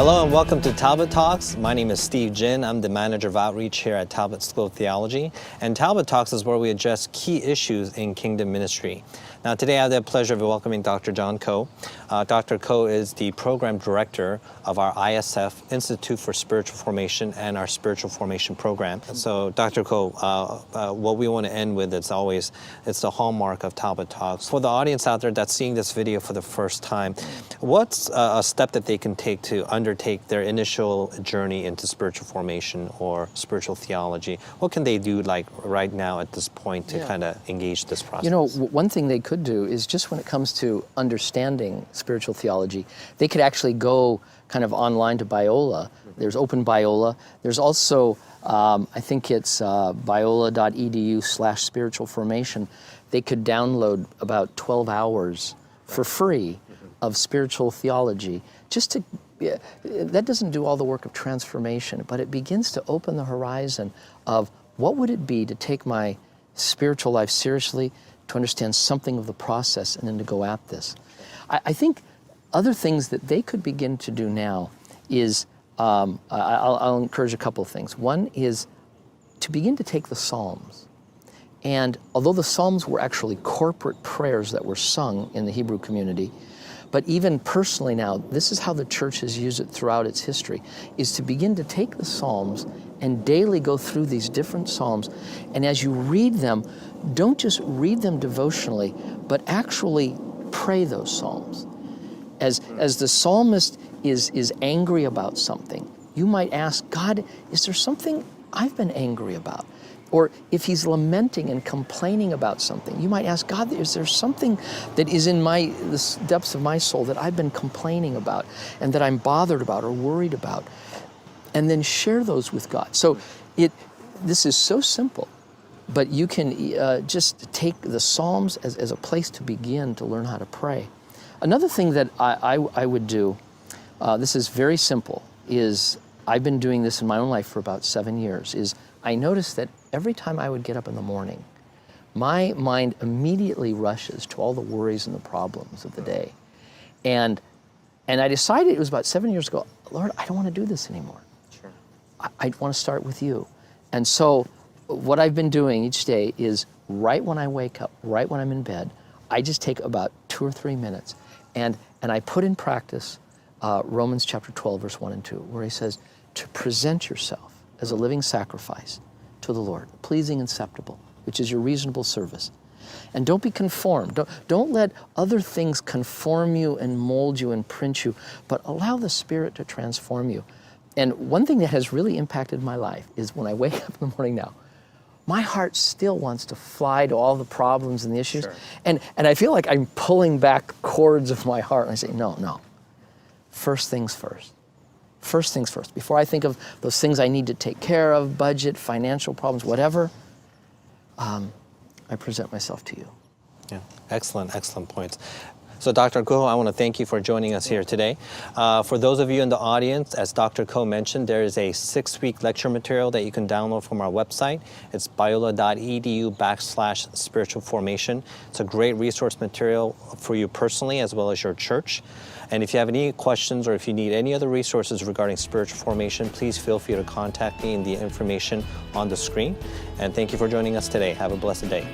Hello and welcome to Talbot Talks. My name is Steve Jin. I'm the manager of outreach here at Talbot School of Theology. And Talbot Talks is where we address key issues in kingdom ministry. Now today I have the pleasure of welcoming Dr. John Koh. Dr. Koh is the program director of our ISF, Institute for Spiritual Formation, and our Spiritual Formation program. So Dr. Koh, what we want to end with is always, it's the hallmark of Talbot Talks. For the audience out there that's seeing this video for the first time, what's a step that they can take to undertake their initial journey into spiritual formation or spiritual theology? What can they do like right now at this point to kind of engage this process? You know, one thing they could do is just when it comes to understanding spiritual theology, they could actually go kind of online to Biola. There's Open Biola. There's also, I think it's biola.edu/spiritual formation. They could download about 12 hours for free of spiritual theology, just to, that doesn't do all the work of transformation, but it begins to open the horizon of what would it be to take my spiritual life seriously, to understand something of the process, and then to go at this. I think other things that they could begin to do now is, I'll encourage a couple of things. One is to begin to take the Psalms. And although the Psalms were actually corporate prayers that were sung in the Hebrew community, but even personally now, this is how the church has used it throughout its history, is to begin to take the Psalms and daily go through these different Psalms. And as you read them, don't just read them devotionally, but actually pray those Psalms. As the psalmist is angry about something, you might ask, God, is there something I've been angry about? Or if he's lamenting and complaining about something, you might ask, God, is there something that is in the depths of my soul that I've been complaining about and that I'm bothered about or worried about? And then share those with God. So this is so simple, but you can just take the Psalms as a place to begin to learn how to pray. Another thing that I would do, this is very simple, is I've been doing this in my own life for about 7 years, is I noticed that every time I would get up in the morning, my mind immediately rushes to all the worries and the problems of the day. And I decided, it was about 7 years ago, Lord, I don't want to do this anymore. Sure. I want to start with you. And so what I've been doing each day is right when I wake up, right when I'm in bed, I just take about 2 or 3 minutes and I put in practice Romans chapter 12, verse 1 and 2, where he says to present yourself as a living sacrifice to the Lord, pleasing and acceptable, which is your reasonable service. And don't be conformed. Don't let other things conform you and mold you and print you, but allow the Spirit to transform you. And one thing that has really impacted my life is when I wake up in the morning now, my heart still wants to fly to all the problems and the issues. Sure. And I feel like I'm pulling back cords of my heart. And I say, no. First things first. First things first. Before I think of those things I need to take care of, budget, financial problems, whatever, I present myself to you. Yeah, excellent points. So Dr. Koh, I want to thank you for joining us here today. For those of you in the audience, as Dr. Koh mentioned, there is a 6-week lecture material that you can download from our website. It's biola.edu/spiritual formation. It's a great resource material for you personally as well as your church. And if you have any questions or if you need any other resources regarding spiritual formation, please feel free to contact me in the information on the screen. And thank you for joining us today. Have a blessed day.